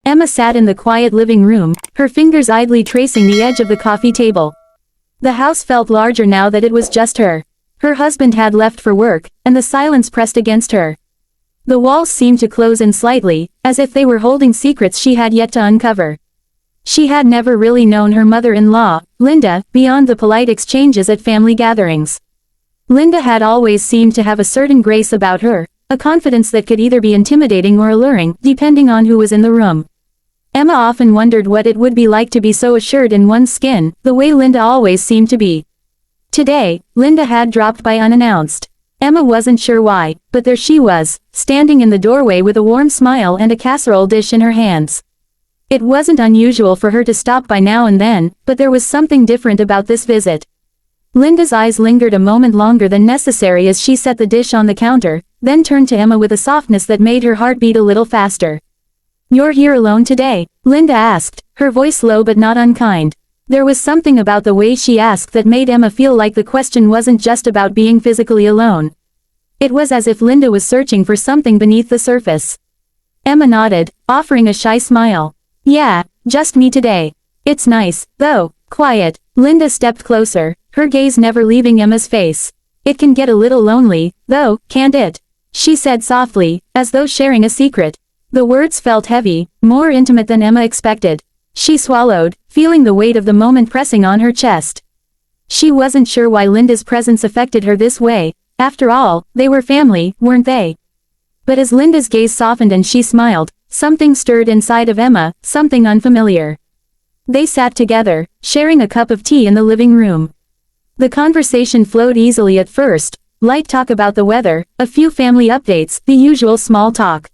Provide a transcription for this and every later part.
Emma sat in the quiet living room, her fingers idly tracing the edge of the coffee table. The house felt larger now that it was just her. Her husband had left for work, and the silence pressed against her. The walls seemed to close in slightly, as if they were holding secrets she had yet to uncover. She had never really known her mother-in-law, Linda, beyond the polite exchanges at family gatherings. Linda had always seemed to have a certain grace about her, a confidence that could either be intimidating or alluring, depending on who was in the room. Emma often wondered what it would be like to be so assured in one's skin, the way Linda always seemed to be. Today, Linda had dropped by unannounced. Emma wasn't sure why, but there she was, standing in the doorway with a warm smile and a casserole dish in her hands. It wasn't unusual for her to stop by now and then, but there was something different about this visit. Linda's eyes lingered a moment longer than necessary as she set the dish on the counter, then turned to Emma with a softness that made her heart beat a little faster. "You're here alone today?" Linda asked, her voice low but not unkind. There was something about the way she asked that made Emma feel like the question wasn't just about being physically alone. It was as if Linda was searching for something beneath the surface. Emma nodded, offering a shy smile. "Yeah, just me today. It's nice, though, quiet." Linda stepped closer, her gaze never leaving Emma's face. "It can get a little lonely, though, can't it?" she said softly, as though sharing a secret. The words felt heavy, more intimate than Emma expected. She swallowed, feeling the weight of the moment pressing on her chest. She wasn't sure why Linda's presence affected her this way. After all, they were family, weren't they? But as Linda's gaze softened and she smiled, something stirred inside of Emma, something unfamiliar. They sat together, sharing a cup of tea in the living room. The conversation flowed easily at first, light talk about the weather, a few family updates, the usual small talk.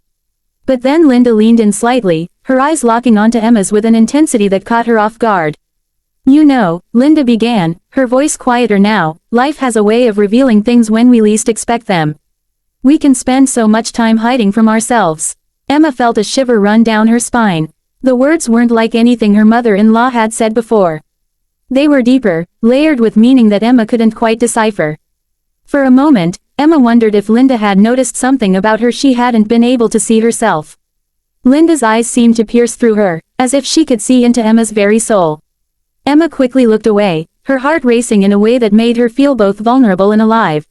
But then Linda leaned in slightly, her eyes locking onto Emma's with an intensity that caught her off guard. "You know," Linda began, her voice quieter now, "life has a way of revealing things when we least expect them. We can spend so much time hiding from ourselves." Emma felt a shiver run down her spine. The words weren't like anything her mother-in-law had said before. They were deeper, layered with meaning that Emma couldn't quite decipher. For a moment, Emma wondered if Linda had noticed something about her she hadn't been able to see herself. Linda's eyes seemed to pierce through her, as if she could see into Emma's very soul. Emma quickly looked away, her heart racing in a way that made her feel both vulnerable and alive.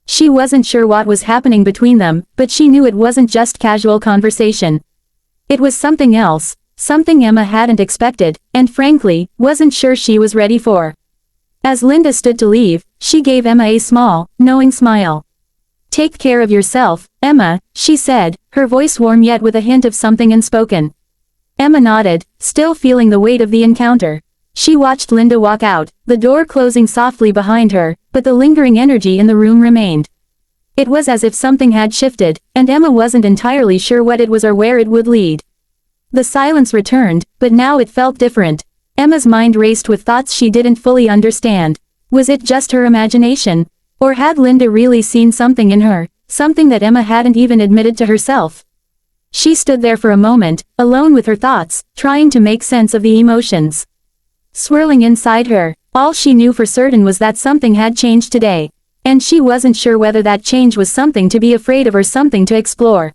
She wasn't sure what was happening between them, but she knew it wasn't just casual conversation. It was something else, something Emma hadn't expected, and frankly, wasn't sure she was ready for. As Linda stood to leave, she gave Emma a small, knowing smile. "Take care of yourself, Emma," she said, her voice warm yet with a hint of something unspoken. Emma nodded, still feeling the weight of the encounter. She watched Linda walk out, the door closing softly behind her, but the lingering energy in the room remained. It was as if something had shifted, and Emma wasn't entirely sure what it was or where it would lead. The silence returned, but now it felt different. Emma's mind raced with thoughts she didn't fully understand. Was it just her imagination? Or had Linda really seen something in her, something that Emma hadn't even admitted to herself? She stood there for a moment, alone with her thoughts, trying to make sense of the emotions swirling inside her. All she knew for certain was that something had changed today. And she wasn't sure whether that change was something to be afraid of or something to explore.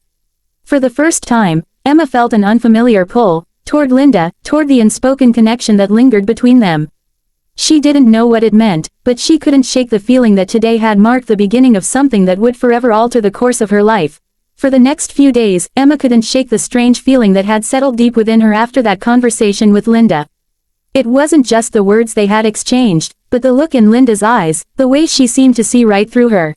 For the first time, Emma felt an unfamiliar pull, toward Linda, toward the unspoken connection that lingered between them. She didn't know what it meant, but she couldn't shake the feeling that today had marked the beginning of something that would forever alter the course of her life. For the next few days, Emma couldn't shake the strange feeling that had settled deep within her after that conversation with Linda. It wasn't just the words they had exchanged, but the look in Linda's eyes, the way she seemed to see right through her.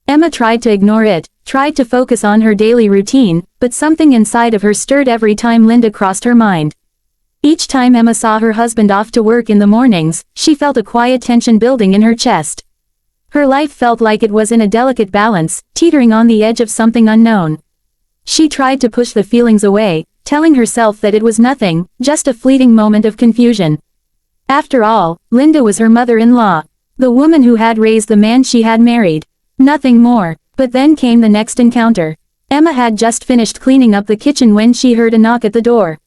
Emma tried to ignore it, tried to focus on her daily routine, but something inside of her stirred every time Linda crossed her mind. Each time Emma saw her husband off to work in the mornings, she felt a quiet tension building in her chest. Her life felt like it was in a delicate balance, teetering on the edge of something unknown. She tried to push the feelings away, telling herself that it was nothing, just a fleeting moment of confusion. After all, Linda was her mother-in-law, the woman who had raised the man she had married. Nothing more. But then came the next encounter. Emma had just finished cleaning up the kitchen when she heard a knock at the door.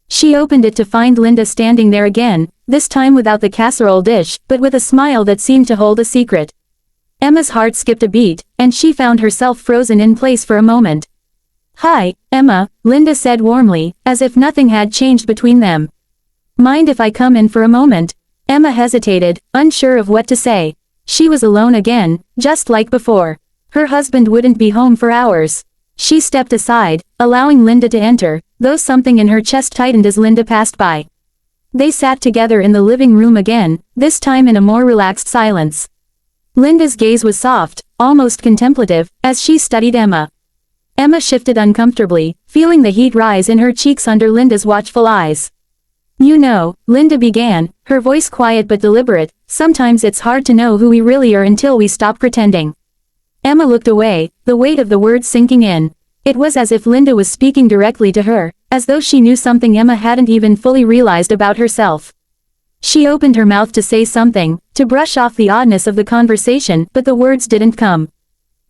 She opened it to find Linda standing there again, this time without the casserole dish, but with a smile that seemed to hold a secret. Emma's heart skipped a beat, and she found herself frozen in place for a moment. "Hi, Emma," Linda said warmly, as if nothing had changed between them. "Mind if I come in for a moment?" Emma hesitated, unsure of what to say. She was alone again, just like before. Her husband wouldn't be home for hours. She stepped aside, allowing Linda to enter, though something in her chest tightened as Linda passed by. They sat together in the living room again, this time in a more relaxed silence. Linda's gaze was soft, almost contemplative, as she studied Emma. Emma shifted uncomfortably, feeling the heat rise in her cheeks under Linda's watchful eyes. "You know," Linda began, her voice quiet but deliberate, "sometimes it's hard to know who we really are until we stop pretending." Emma looked away, the weight of the words sinking in. It was as if Linda was speaking directly to her, as though she knew something Emma hadn't even fully realized about herself. She opened her mouth to say something, to brush off the oddness of the conversation, but the words didn't come.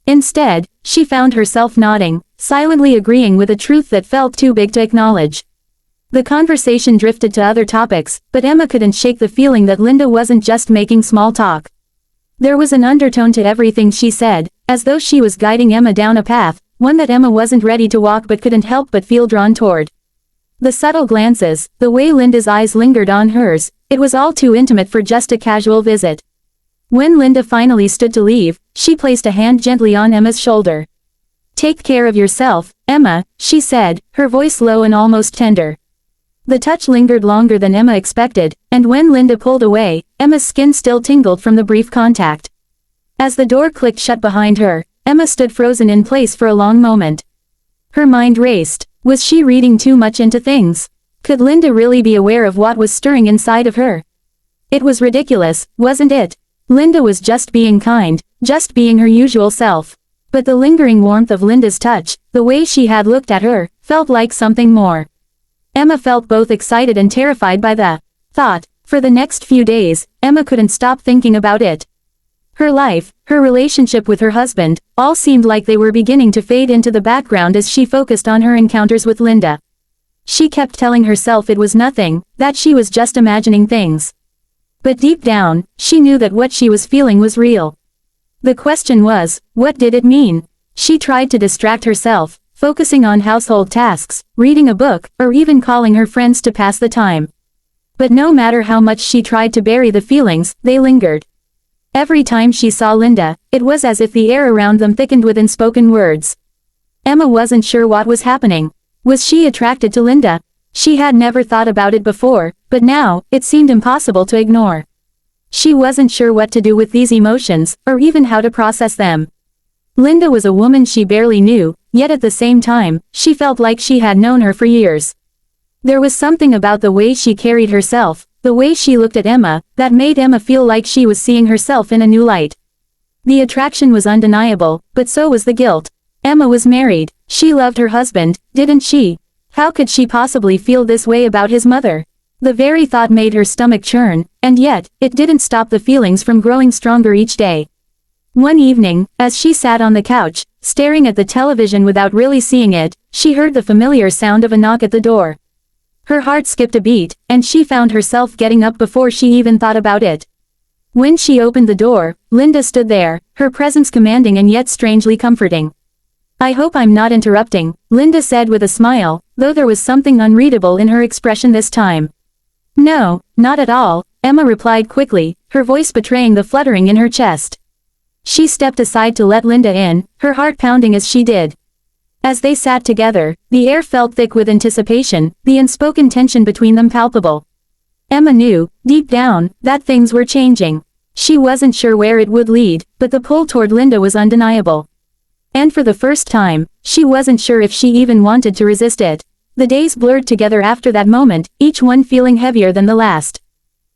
Instead, she found herself nodding, silently agreeing with a truth that felt too big to acknowledge. The conversation drifted to other topics, but Emma couldn't shake the feeling that Linda wasn't just making small talk. There was an undertone to everything she said, as though she was guiding Emma down a path, one that Emma wasn't ready to walk but couldn't help but feel drawn toward. The subtle glances, the way Linda's eyes lingered on hers, it was all too intimate for just a casual visit. When Linda finally stood to leave, she placed a hand gently on Emma's shoulder. "Take care of yourself, Emma," she said, her voice low and almost tender. The touch lingered longer than Emma expected, and when Linda pulled away, Emma's skin still tingled from the brief contact. As the door clicked shut behind her, Emma stood frozen in place for a long moment. Her mind raced. Was she reading too much into things? Could Linda really be aware of what was stirring inside of her? It was ridiculous, wasn't it? Linda was just being kind, just being her usual self. But the lingering warmth of Linda's touch, the way she had looked at her, felt like something more. Emma felt both excited and terrified by the thought. For the next few days, Emma couldn't stop thinking about it. Her life, her relationship with her husband, all seemed like they were beginning to fade into the background as she focused on her encounters with Linda. She kept telling herself it was nothing, that she was just imagining things. But deep down, she knew that what she was feeling was real. The question was, what did it mean? She tried to distract herself, focusing on household tasks, reading a book, or even calling her friends to pass the time. But no matter how much she tried to bury the feelings, they lingered. Every time she saw Linda, it was as if the air around them thickened with unspoken words. Emma wasn't sure what was happening. Was she attracted to Linda? She had never thought about it before, but now, it seemed impossible to ignore. She wasn't sure what to do with these emotions, or even how to process them. Linda was a woman she barely knew, yet at the same time, she felt like she had known her for years. There was something about the way she carried herself, the way she looked at Emma, that made Emma feel like she was seeing herself in a new light. The attraction was undeniable, but so was the guilt. Emma was married. She loved her husband, didn't she? How could she possibly feel this way about his mother? The very thought made her stomach churn, and yet, it didn't stop the feelings from growing stronger each day. One evening, as she sat on the couch, staring at the television without really seeing it, she heard the familiar sound of a knock at the door. Her heart skipped a beat, and she found herself getting up before she even thought about it. When she opened the door, Linda stood there, her presence commanding and yet strangely comforting. "I hope I'm not interrupting," Linda said with a smile, though there was something unreadable in her expression this time. "No, not at all," Emma replied quickly, her voice betraying the fluttering in her chest. She stepped aside to let Linda in, her heart pounding as she did. As they sat together, the air felt thick with anticipation, the unspoken tension between them palpable. Emma knew, deep down, that things were changing. She wasn't sure where it would lead, but the pull toward Linda was undeniable. And for the first time, she wasn't sure if she even wanted to resist it. The days blurred together after that moment, each one feeling heavier than the last.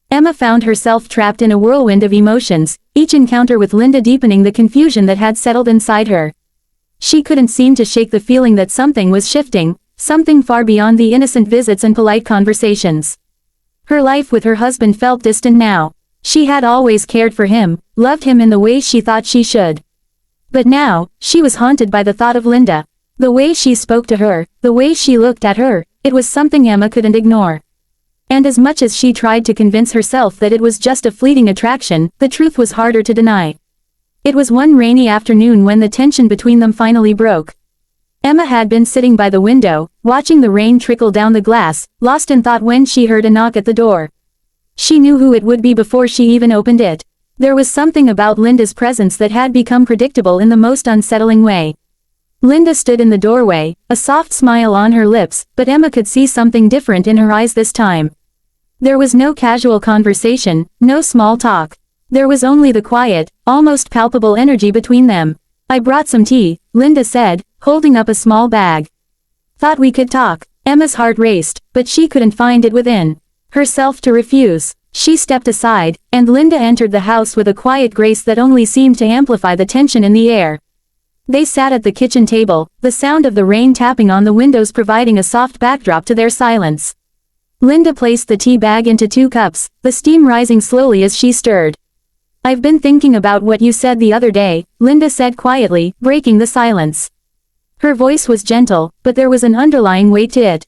Emma found herself trapped in a whirlwind of emotions, each encounter with Linda deepening the confusion that had settled inside her. She couldn't seem to shake the feeling that something was shifting, something far beyond the innocent visits and polite conversations. Her life with her husband felt distant now. She had always cared for him, loved him in the way she thought she should. But now, she was haunted by the thought of Linda. The way she spoke to her, the way she looked at her, it was something Emma couldn't ignore. And as much as she tried to convince herself that it was just a fleeting attraction, the truth was harder to deny. It was one rainy afternoon when the tension between them finally broke. Emma had been sitting by the window, watching the rain trickle down the glass, lost in thought when she heard a knock at the door. She knew who it would be before she even opened it. There was something about Linda's presence that had become predictable in the most unsettling way. Linda stood in the doorway, a soft smile on her lips, but Emma could see something different in her eyes this time. There was no casual conversation, no small talk. There was only the quiet, almost palpable energy between them. "I brought some tea," Linda said, holding up a small bag. "Thought we could talk." Emma's heart raced, but she couldn't find it within herself to refuse. She stepped aside, and Linda entered the house with a quiet grace that only seemed to amplify the tension in the air. They sat at the kitchen table, the sound of the rain tapping on the windows providing a soft backdrop to their silence. Linda placed the tea bag into 2 cups, the steam rising slowly as she stirred. "I've been thinking about what you said the other day," Linda said quietly, breaking the silence. Her voice was gentle, but there was an underlying weight to it.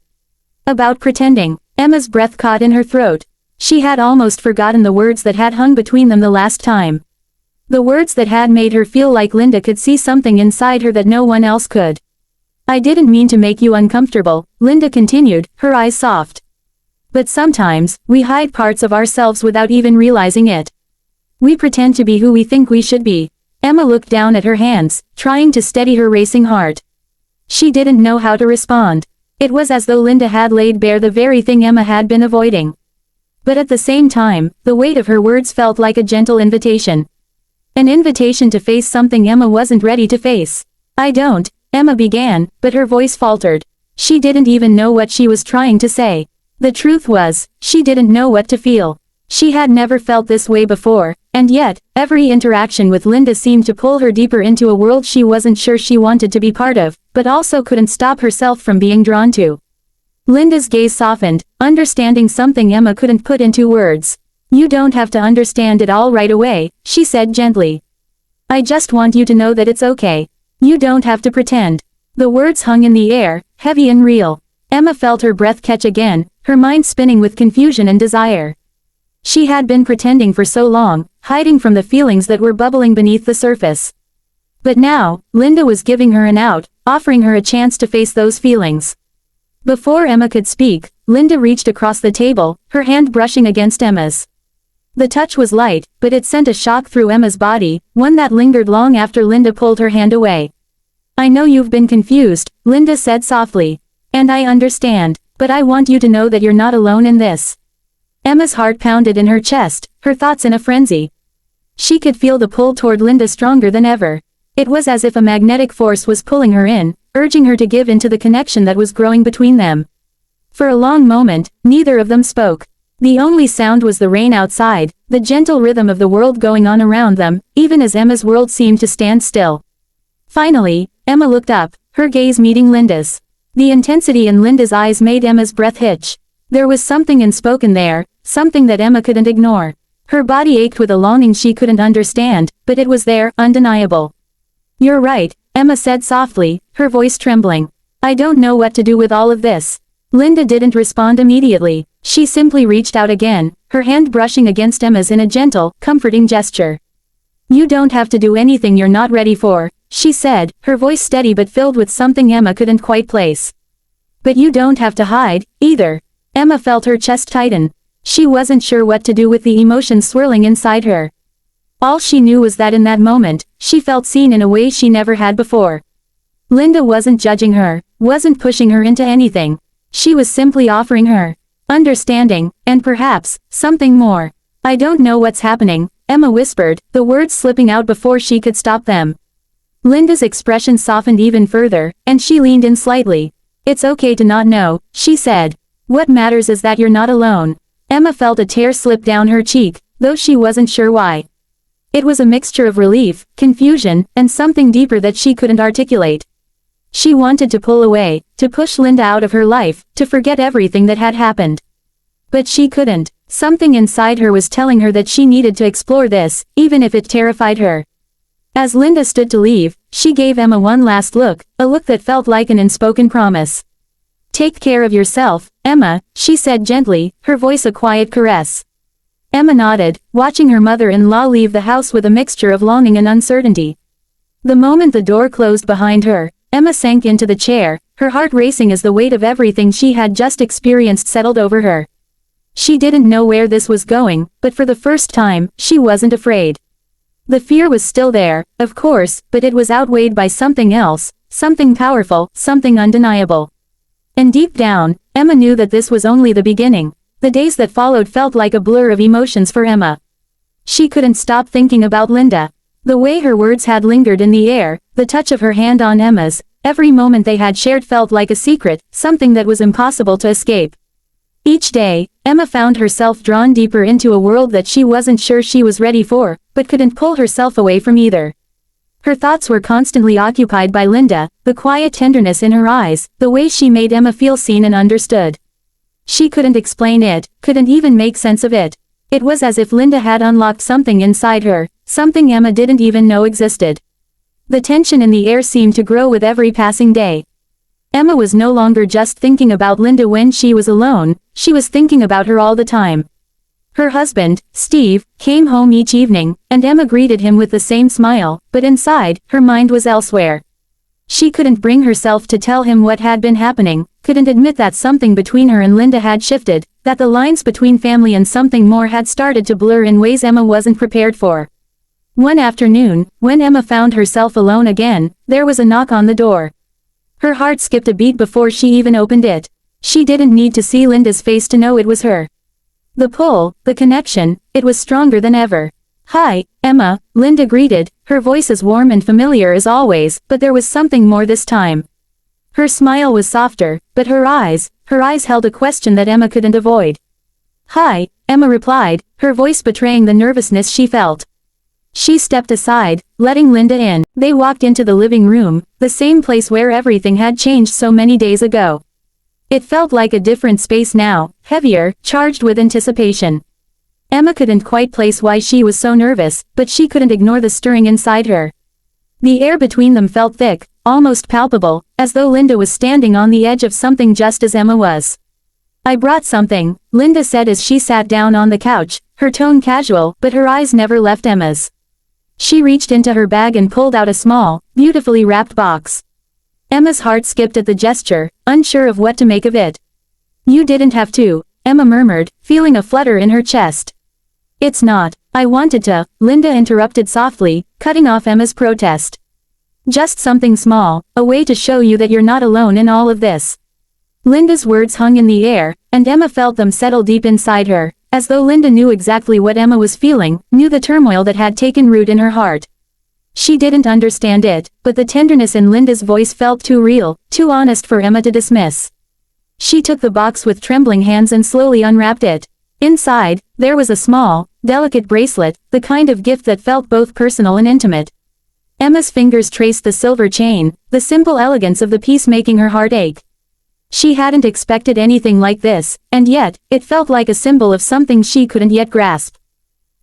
"About pretending." Emma's breath caught in her throat. She had almost forgotten the words that had hung between them the last time. The words that had made her feel like Linda could see something inside her that no one else could. "I didn't mean to make you uncomfortable," Linda continued, her eyes soft. "But sometimes, we hide parts of ourselves without even realizing it. We pretend to be who we think we should be." Emma looked down at her hands, trying to steady her racing heart. She didn't know how to respond. It was as though Linda had laid bare the very thing Emma had been avoiding. But at the same time, the weight of her words felt like a gentle invitation. An invitation to face something Emma wasn't ready to face. "I don't," Emma began, but her voice faltered. She didn't even know what she was trying to say. The truth was, she didn't know what to feel. She had never felt this way before, and yet, every interaction with Linda seemed to pull her deeper into a world she wasn't sure she wanted to be part of, but also couldn't stop herself from being drawn to. Linda's gaze softened, understanding something Emma couldn't put into words. "You don't have to understand it all right away," she said gently. "I just want you to know that it's okay. You don't have to pretend." The words hung in the air, heavy and real. Emma felt her breath catch again, her mind spinning with confusion and desire. She had been pretending for so long, hiding from the feelings that were bubbling beneath the surface. But now, Linda was giving her an out, offering her a chance to face those feelings. Before Emma could speak, Linda reached across the table, her hand brushing against Emma's. The touch was light, but it sent a shock through Emma's body, one that lingered long after Linda pulled her hand away. "I know you've been confused," Linda said softly. "And I understand, but I want you to know that you're not alone in this." Emma's heart pounded in her chest, her thoughts in a frenzy. She could feel the pull toward Linda stronger than ever. It was as if a magnetic force was pulling her in, urging her to give into the connection that was growing between them. For a long moment, neither of them spoke. The only sound was the rain outside, the gentle rhythm of the world going on around them, even as Emma's world seemed to stand still. Finally, Emma looked up, her gaze meeting Linda's. The intensity in Linda's eyes made Emma's breath hitch. There was something unspoken there, something that Emma couldn't ignore. Her body ached with a longing she couldn't understand, but it was there, undeniable. "You're right," Emma said softly, her voice trembling. "I don't know what to do with all of this." Linda didn't respond immediately. She simply reached out again, her hand brushing against Emma's in a gentle, comforting gesture. "You don't have to do anything you're not ready for," she said, her voice steady but filled with something Emma couldn't quite place. "But you don't have to hide, either." Emma felt her chest tighten. She wasn't sure what to do with the emotions swirling inside her. All she knew was that in that moment, she felt seen in a way she never had before. Linda wasn't judging her, wasn't pushing her into anything. She was simply offering her understanding, and perhaps, something more. "I don't know what's happening," Emma whispered, the words slipping out before she could stop them. Linda's expression softened even further, and she leaned in slightly. "It's okay to not know," she said. "What matters is that you're not alone." Emma felt a tear slip down her cheek, though she wasn't sure why. It was a mixture of relief, confusion, and something deeper that she couldn't articulate. She wanted to pull away, to push Linda out of her life, to forget everything that had happened. But she couldn't. Something inside her was telling her that she needed to explore this, even if it terrified her. As Linda stood to leave, she gave Emma one last look, a look that felt like an unspoken promise. "Take care of yourself, Emma," she said gently, her voice a quiet caress. Emma nodded, watching her mother-in-law leave the house with a mixture of longing and uncertainty. The moment the door closed behind her, Emma sank into the chair, her heart racing as the weight of everything she had just experienced settled over her. She didn't know where this was going, but for the first time, she wasn't afraid. The fear was still there, of course, but it was outweighed by something else, something powerful, something undeniable. And deep down, Emma knew that this was only the beginning. The days that followed felt like a blur of emotions for Emma. She couldn't stop thinking about Linda. The way her words had lingered in the air, the touch of her hand on Emma's, every moment they had shared felt like a secret, something that was impossible to escape. Each day, Emma found herself drawn deeper into a world that she wasn't sure she was ready for, but couldn't pull herself away from either. Her thoughts were constantly occupied by Linda, the quiet tenderness in her eyes, the way she made Emma feel seen and understood. She couldn't explain it, couldn't even make sense of it. It was as if Linda had unlocked something inside her, something Emma didn't even know existed. The tension in the air seemed to grow with every passing day. Emma was no longer just thinking about Linda when she was alone, she was thinking about her all the time. Her husband, Steve, came home each evening, and Emma greeted him with the same smile, but inside, her mind was elsewhere. She couldn't bring herself to tell him what had been happening, couldn't admit that something between her and Linda had shifted, that the lines between family and something more had started to blur in ways Emma wasn't prepared for. One afternoon, when Emma found herself alone again, there was a knock on the door. Her heart skipped a beat before she even opened it. She didn't need to see Linda's face to know it was her. The pull, the connection, it was stronger than ever. "Hi, Emma," Linda greeted, her voice as warm and familiar as always, but there was something more this time. Her smile was softer, but her eyes held a question that Emma couldn't avoid. "Hi," Emma replied, her voice betraying the nervousness she felt. She stepped aside, letting Linda in. They walked into the living room, the same place where everything had changed so many days ago. It felt like a different space now, heavier, charged with anticipation. Emma couldn't quite place why she was so nervous, but she couldn't ignore the stirring inside her. The air between them felt thick, almost palpable, as though Linda was standing on the edge of something just as Emma was. "I brought something," Linda said as she sat down on the couch, her tone casual, but her eyes never left Emma's. She reached into her bag and pulled out a small, beautifully wrapped box. Emma's heart skipped at the gesture, unsure of what to make of it. "You didn't have to," Emma murmured, feeling a flutter in her chest. "It's not. I wanted to," Linda interrupted softly, cutting off Emma's protest. "Just something small, a way to show you that you're not alone in all of this." Linda's words hung in the air, and Emma felt them settle deep inside her, as though Linda knew exactly what Emma was feeling, knew the turmoil that had taken root in her heart. She didn't understand it, but the tenderness in Linda's voice felt too real, too honest for Emma to dismiss. She took the box with trembling hands and slowly unwrapped it. Inside, there was a small, delicate bracelet, the kind of gift that felt both personal and intimate. Emma's fingers traced the silver chain, the simple elegance of the piece making her heart ache. She hadn't expected anything like this, and yet, it felt like a symbol of something she couldn't yet grasp.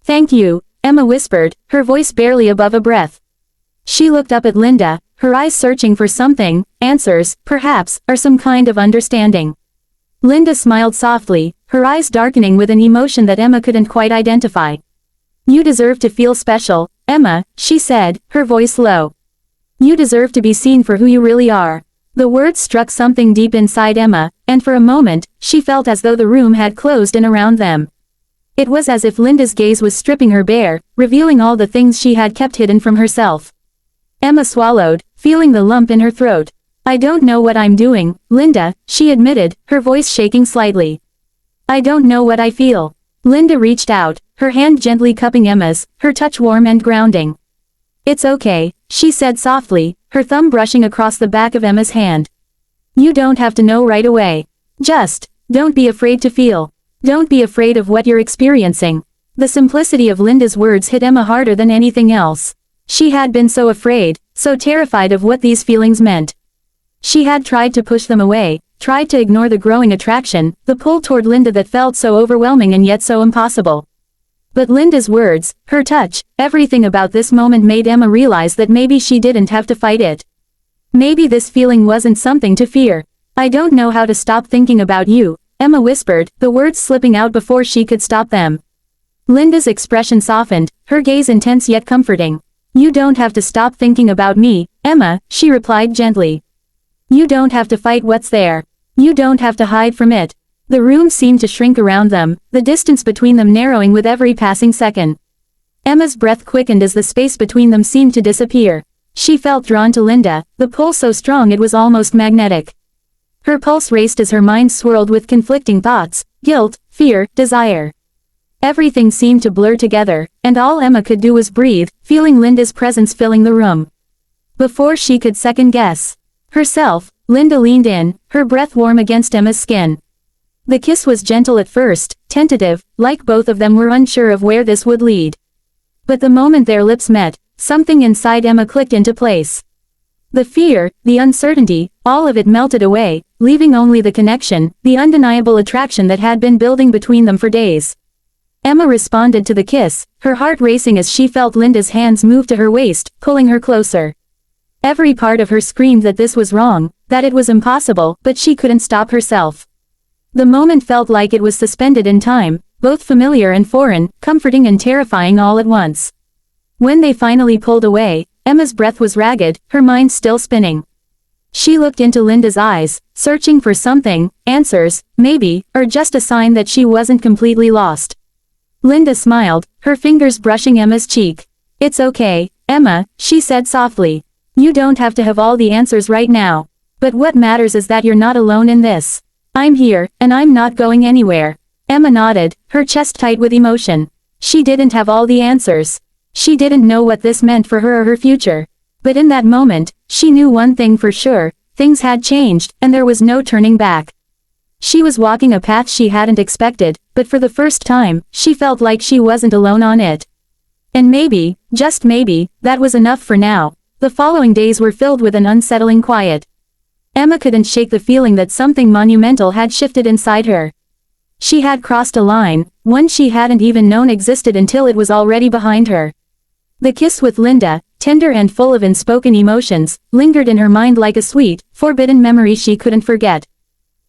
"Thank you," Emma whispered, her voice barely above a breath. She looked up at Linda, her eyes searching for something, answers, perhaps, or some kind of understanding. Linda smiled softly, her eyes darkening with an emotion that Emma couldn't quite identify. "You deserve to feel special, Emma," she said, her voice low. "You deserve to be seen for who you really are." The words struck something deep inside Emma, and for a moment, she felt as though the room had closed in around them. It was as if Linda's gaze was stripping her bare, revealing all the things she had kept hidden from herself. Emma swallowed, feeling the lump in her throat. "I don't know what I'm doing, Linda," she admitted, her voice shaking slightly. "I don't know what I feel." Linda reached out, her hand gently cupping Emma's, her touch warm and grounding. "It's okay," she said softly, her thumb brushing across the back of Emma's hand. "You don't have to know right away. Just, don't be afraid to feel. Don't be afraid of what you're experiencing." The simplicity of Linda's words hit Emma harder than anything else. She had been so afraid, so terrified of what these feelings meant. She had tried to push them away, tried to ignore the growing attraction, the pull toward Linda that felt so overwhelming and yet so impossible. But Linda's words, her touch, everything about this moment made Emma realize that maybe she didn't have to fight it. Maybe this feeling wasn't something to fear. "I don't know how to stop thinking about you," Emma whispered, the words slipping out before she could stop them. Linda's expression softened, her gaze intense yet comforting. You don't have to stop thinking about me, Emma, she replied gently. You don't have to fight what's there. You don't have to hide from it. The room seemed to shrink around them, the distance between them narrowing with every passing second. Emma's breath quickened as the space between them seemed to disappear. She felt drawn to Linda, the pull so strong it was almost magnetic. Her pulse raced as her mind swirled with conflicting thoughts, guilt, fear, desire. Everything seemed to blur together, and all Emma could do was breathe, feeling Linda's presence filling the room. Before she could second-guess herself, Linda leaned in, her breath warm against Emma's skin. The kiss was gentle at first, tentative, like both of them were unsure of where this would lead. But the moment their lips met, something inside Emma clicked into place. The fear, the uncertainty, all of it melted away, leaving only the connection, the undeniable attraction that had been building between them for days. Emma responded to the kiss, her heart racing as she felt Linda's hands move to her waist, pulling her closer. Every part of her screamed that this was wrong, that it was impossible, but she couldn't stop herself. The moment felt like it was suspended in time, both familiar and foreign, comforting and terrifying all at once. When they finally pulled away, Emma's breath was ragged, her mind still spinning. She looked into Linda's eyes, searching for something, answers, maybe, or just a sign that she wasn't completely lost. Linda smiled, her fingers brushing Emma's cheek. It's okay, Emma, she said softly. You don't have to have all the answers right now. But what matters is that you're not alone in this. I'm here, and I'm not going anywhere. Emma nodded, her chest tight with emotion. She didn't have all the answers. She didn't know what this meant for her or her future. But in that moment, she knew one thing for sure, things had changed, and there was no turning back. She was walking a path she hadn't expected, but for the first time, she felt like she wasn't alone on it. And maybe, just maybe, that was enough for now. The following days were filled with an unsettling quiet. Emma couldn't shake the feeling that something monumental had shifted inside her. She had crossed a line, one she hadn't even known existed until it was already behind her. The kiss with Linda, tender and full of unspoken emotions, lingered in her mind like a sweet, forbidden memory she couldn't forget.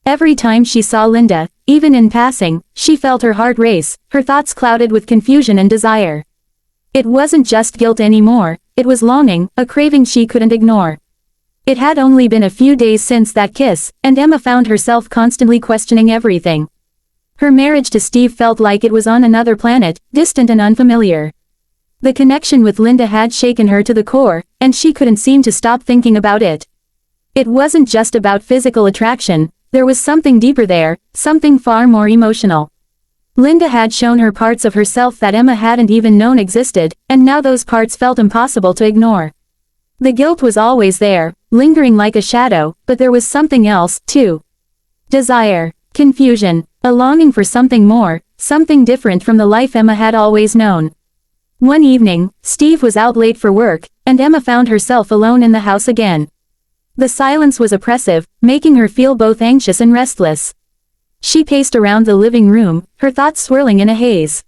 Every time she saw Linda, even in passing, she felt her heart race, her thoughts clouded with confusion and desire. It wasn't just guilt anymore, it was longing, a craving she couldn't ignore. It had only been a few days since that kiss, and Emma found herself constantly questioning everything. Her marriage to Steve felt like it was on another planet, distant and unfamiliar. The connection with Linda had shaken her to the core, and she couldn't seem to stop thinking about it. It wasn't just about physical attraction, there was something deeper there, something far more emotional. Linda had shown her parts of herself that Emma hadn't even known existed, and now those parts felt impossible to ignore. The guilt was always there, lingering like a shadow, but there was something else, too. Desire, confusion, a longing for something more, something different from the life Emma had always known. One evening, Steve was out late for work, and Emma found herself alone in the house again. The silence was oppressive, making her feel both anxious and restless. She paced around the living room, her thoughts swirling in a haze.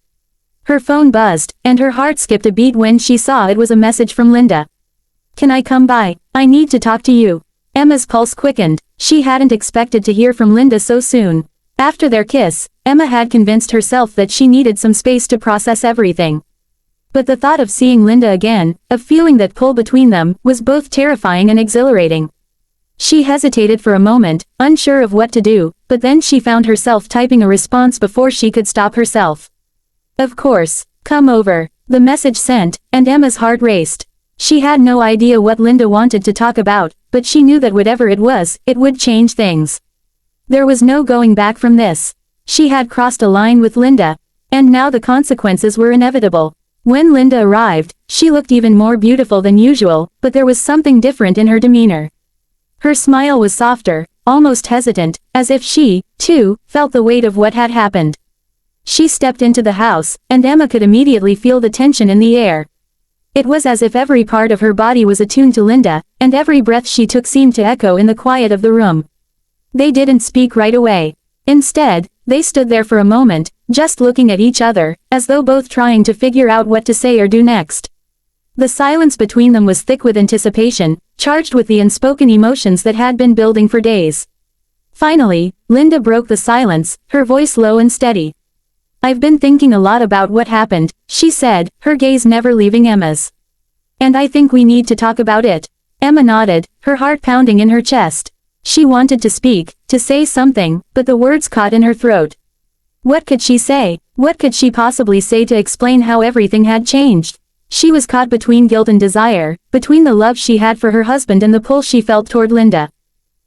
Her phone buzzed, and her heart skipped a beat when she saw it was a message from Linda. Can I come by? I need to talk to you. Emma's pulse quickened, she hadn't expected to hear from Linda so soon. After their kiss, Emma had convinced herself that she needed some space to process everything. But the thought of seeing Linda again, of feeling that pull between them, was both terrifying and exhilarating. She hesitated for a moment, unsure of what to do, but then she found herself typing a response before she could stop herself. Of course, come over, the message sent, and Emma's heart raced. She had no idea what Linda wanted to talk about, but she knew that whatever it was, it would change things. There was no going back from this. She had crossed a line with Linda, and now the consequences were inevitable. When Linda arrived, she looked even more beautiful than usual, but there was something different in her demeanor. Her smile was softer, almost hesitant, as if she, too, felt the weight of what had happened. She stepped into the house, and Emma could immediately feel the tension in the air. It was as if every part of her body was attuned to Linda, and every breath she took seemed to echo in the quiet of the room. They didn't speak right away. Instead, they stood there for a moment, just looking at each other, as though both trying to figure out what to say or do next. The silence between them was thick with anticipation, charged with the unspoken emotions that had been building for days. Finally, Linda broke the silence, her voice low and steady. I've been thinking a lot about what happened, she said, her gaze never leaving Emma's. And I think we need to talk about it. Emma nodded, her heart pounding in her chest. She wanted to speak, to say something, but the words caught in her throat. What could she say? What could she possibly say to explain how everything had changed? She was caught between guilt and desire, between the love she had for her husband and the pull she felt toward Linda.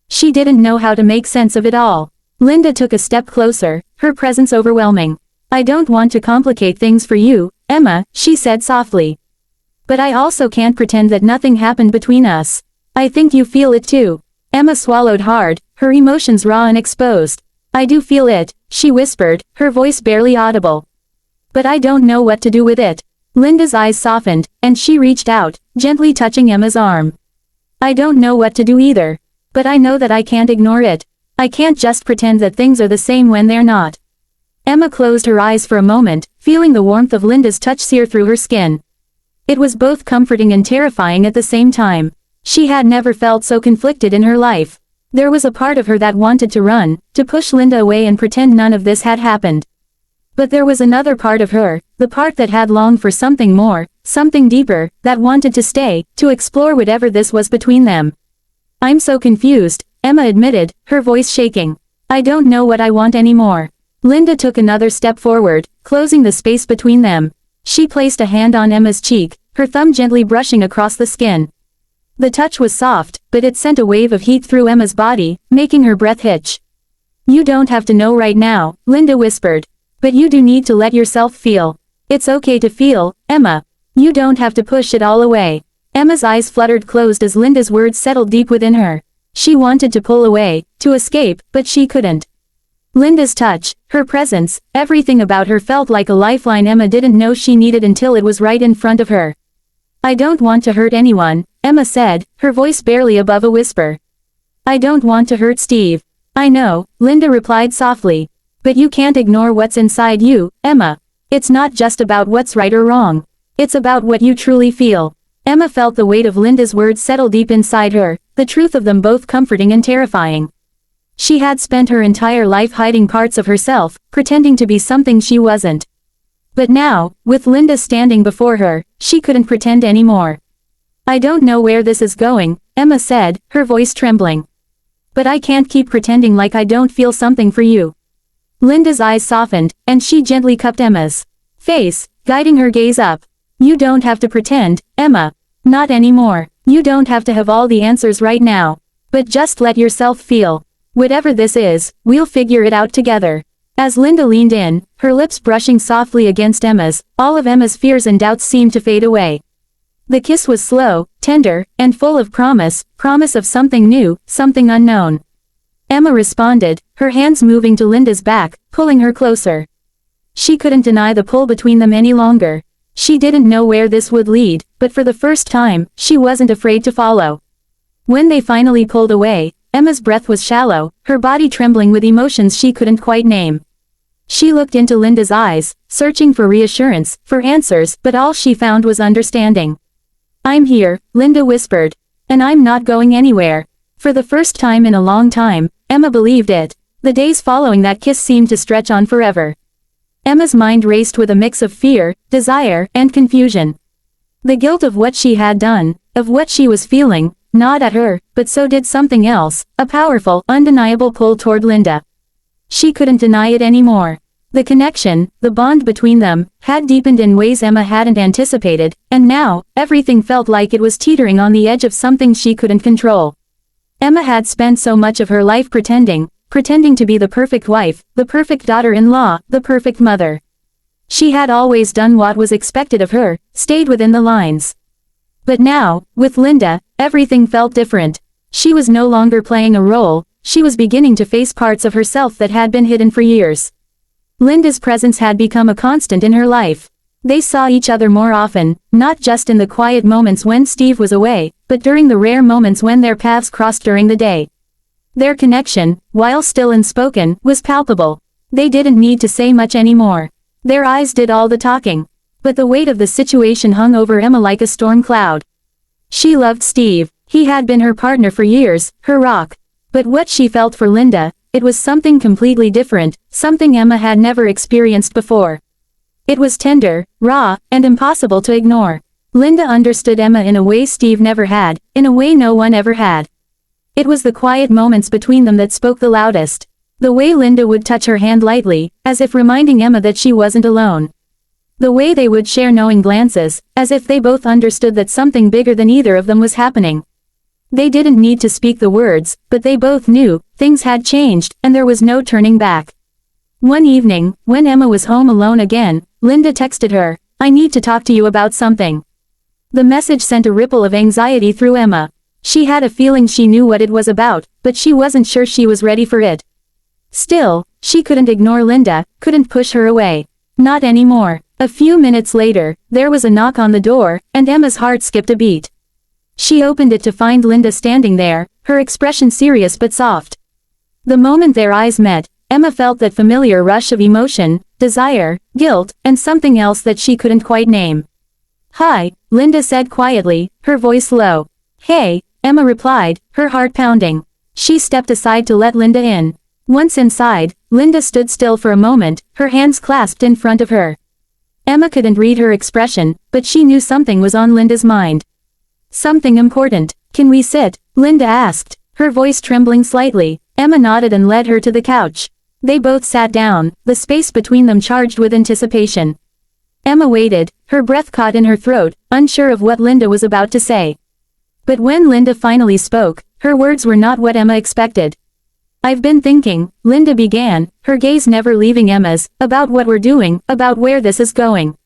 She didn't know how to make sense of it all. Linda took a step closer, her presence overwhelming. I don't want to complicate things for you, Emma, she said softly. But I also can't pretend that nothing happened between us. I think you feel it too. Emma swallowed hard, her emotions raw and exposed. I do feel it, she whispered, her voice barely audible. But I don't know what to do with it. Linda's eyes softened, and she reached out, gently touching Emma's arm. I don't know what to do either. But I know that I can't ignore it. I can't just pretend that things are the same when they're not. Emma closed her eyes for a moment, feeling the warmth of Linda's touch sear through her skin. It was both comforting and terrifying at the same time. She had never felt so conflicted in her life. There was a part of her that wanted to run, to push Linda away and pretend none of this had happened. But there was another part of her, the part that had longed for something more, something deeper, that wanted to stay, to explore whatever this was between them. I'm so confused, Emma admitted, her voice shaking. I don't know what I want anymore. Linda took another step forward, closing the space between them. She placed a hand on Emma's cheek, her thumb gently brushing across the skin. The touch was soft, but it sent a wave of heat through Emma's body, making her breath hitch. You don't have to know right now, Linda whispered. But you do need to let yourself feel. It's okay to feel, Emma. You don't have to push it all away. Emma's eyes fluttered closed as Linda's words settled deep within her. She wanted to pull away, to escape, but she couldn't. Linda's touch, her presence, everything about her felt like a lifeline Emma didn't know she needed until it was right in front of her. I don't want to hurt anyone, Emma said, her voice barely above a whisper. I don't want to hurt Steve. I know, Linda replied softly. But you can't ignore what's inside you, Emma. It's not just about what's right or wrong. It's about what you truly feel. Emma felt the weight of Linda's words settle deep inside her, the truth of them both comforting and terrifying. She had spent her entire life hiding parts of herself, pretending to be something she wasn't. But now, with Linda standing before her, she couldn't pretend anymore. I don't know where this is going, Emma said, her voice trembling. But I can't keep pretending like I don't feel something for you. Linda's eyes softened, and she gently cupped Emma's face, guiding her gaze up. You don't have to pretend, Emma. Not anymore. You don't have to have all the answers right now. But just let yourself feel. Whatever this is, we'll figure it out together. As Linda leaned in, her lips brushing softly against Emma's, all of Emma's fears and doubts seemed to fade away. The kiss was slow, tender, and full of promise of something new, something unknown. Emma responded, her hands moving to Linda's back, pulling her closer. She couldn't deny the pull between them any longer. She didn't know where this would lead, but for the first time, she wasn't afraid to follow. When they finally pulled away, Emma's breath was shallow, her body trembling with emotions she couldn't quite name. She looked into Linda's eyes, searching for reassurance, for answers, but all she found was understanding. I'm here, Linda whispered. And I'm not going anywhere. For the first time in a long time, Emma believed it. The days following that kiss seemed to stretch on forever. Emma's mind raced with a mix of fear, desire, and confusion. The guilt of what she had done, of what she was feeling, gnawed at her, but so did something else, a powerful, undeniable pull toward Linda. She couldn't deny it anymore. The connection, the bond between them, had deepened in ways Emma hadn't anticipated, and now, everything felt like it was teetering on the edge of something she couldn't control. Emma had spent so much of her life pretending to be the perfect wife, the perfect daughter-in-law, the perfect mother. She had always done what was expected of her, stayed within the lines. But now, with Linda, everything felt different. She was no longer playing a role, she was beginning to face parts of herself that had been hidden for years. Linda's presence had become a constant in her life. They saw each other more often, not just in the quiet moments when Steve was away, but during the rare moments when their paths crossed during the day. Their connection, while still unspoken, was palpable. They didn't need to say much anymore. Their eyes did all the talking. But the weight of the situation hung over Emma like a storm cloud. She loved Steve. He had been her partner for years, her rock. But what she felt for Linda, it was something completely different, something Emma had never experienced before. It was tender, raw, and impossible to ignore. Linda understood Emma in a way Steve never had, in a way no one ever had. It was the quiet moments between them that spoke the loudest. The way Linda would touch her hand lightly, as if reminding Emma that she wasn't alone. The way they would share knowing glances, as if they both understood that something bigger than either of them was happening. They didn't need to speak the words, but they both knew, things had changed, and there was no turning back. One evening, when Emma was home alone again, Linda texted her, "I need to talk to you about something." The message sent a ripple of anxiety through Emma. She had a feeling she knew what it was about, but she wasn't sure she was ready for it. Still, she couldn't ignore Linda, couldn't push her away. Not anymore. A few minutes later, there was a knock on the door, and Emma's heart skipped a beat. She opened it to find Linda standing there, her expression serious but soft. The moment their eyes met, Emma felt that familiar rush of emotion, desire, guilt, and something else that she couldn't quite name. "Hi," Linda said quietly, her voice low. "Hey," Emma replied, her heart pounding. She stepped aside to let Linda in. Once inside, Linda stood still for a moment, her hands clasped in front of her. Emma couldn't read her expression, but she knew something was on Linda's mind. Something important. "Can we sit?" Linda asked, her voice trembling slightly. Emma nodded and led her to the couch. They both sat down, the space between them charged with anticipation. Emma waited, her breath caught in her throat, unsure of what Linda was about to say. But when Linda finally spoke, her words were not what Emma expected. "I've been thinking," Linda began, her gaze never leaving Emma's, "about what we're doing, about where this is going.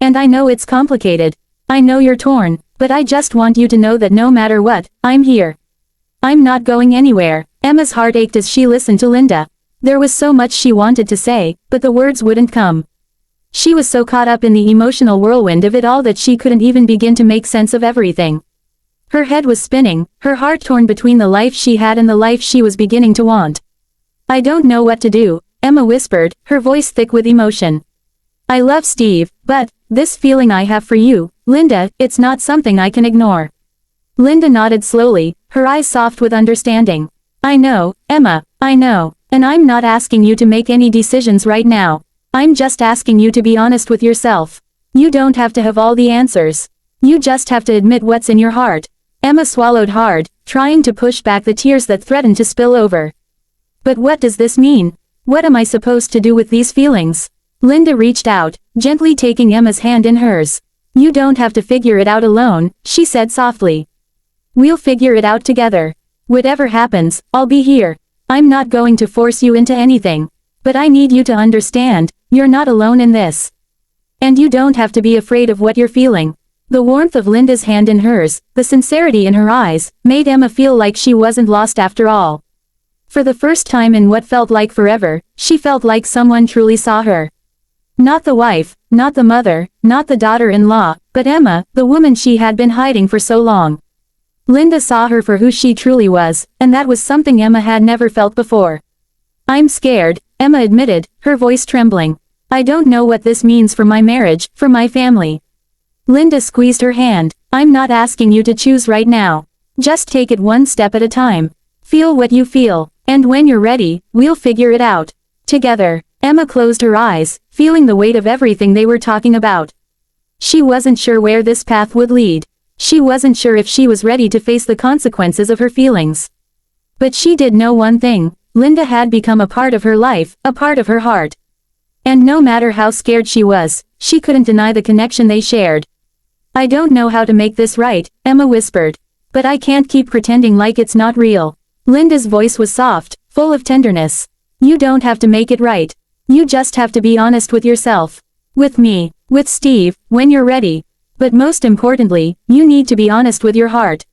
And I know it's complicated. I know you're torn, but I just want you to know that no matter what, I'm here. I'm not going anywhere." Emma's heart ached as she listened to Linda. There was so much she wanted to say, but the words wouldn't come. She was so caught up in the emotional whirlwind of it all that she couldn't even begin to make sense of everything. Her head was spinning, her heart torn between the life she had and the life she was beginning to want. "I don't know what to do," Emma whispered, her voice thick with emotion. "I love Steve, but this feeling I have for you, Linda, it's not something I can ignore." Linda nodded slowly, her eyes soft with understanding. "I know, Emma, I know, and I'm not asking you to make any decisions right now. I'm just asking you to be honest with yourself. You don't have to have all the answers. You just have to admit what's in your heart." Emma swallowed hard, trying to push back the tears that threatened to spill over. "But what does this mean? What am I supposed to do with these feelings?" Linda reached out, gently taking Emma's hand in hers. "You don't have to figure it out alone," she said softly. "We'll figure it out together. Whatever happens, I'll be here. I'm not going to force you into anything. But I need you to understand, you're not alone in this. And you don't have to be afraid of what you're feeling." The warmth of Linda's hand in hers, the sincerity in her eyes, made Emma feel like she wasn't lost after all. For the first time in what felt like forever, she felt like someone truly saw her. Not the wife, not the mother, not the daughter-in-law, but Emma, the woman she had been hiding for so long. Linda saw her for who she truly was, and that was something Emma had never felt before. "I'm scared," Emma admitted, her voice trembling. "I don't know what this means for my marriage, for my family." Linda squeezed her hand. "I'm not asking you to choose right now. Just take it one step at a time. Feel what you feel, and when you're ready, we'll figure it out. Together." Emma closed her eyes, feeling the weight of everything they were talking about. She wasn't sure where this path would lead. She wasn't sure if she was ready to face the consequences of her feelings. But she did know one thing, Linda had become a part of her life, a part of her heart. And no matter how scared she was, she couldn't deny the connection they shared. "I don't know how to make this right," Emma whispered. "But I can't keep pretending like it's not real." Linda's voice was soft, full of tenderness. "You don't have to make it right. You just have to be honest with yourself. With me, with Steve, when you're ready. But most importantly, you need to be honest with your heart."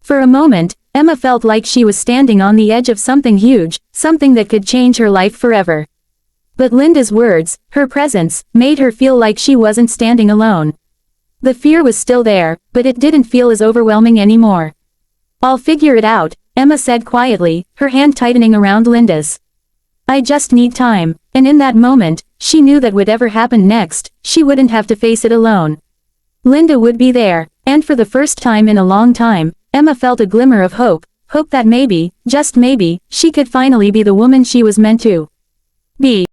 For a moment, Emma felt like she was standing on the edge of something huge, something that could change her life forever. But Linda's words, her presence, made her feel like she wasn't standing alone. The fear was still there, but it didn't feel as overwhelming anymore. "I'll figure it out," Emma said quietly, her hand tightening around Linda's. "I just need time," and in that moment, she knew that whatever happened next, she wouldn't have to face it alone. Linda would be there, and for the first time in a long time, Emma felt a glimmer of hope, hope that maybe, just maybe, she could finally be the woman she was meant to be.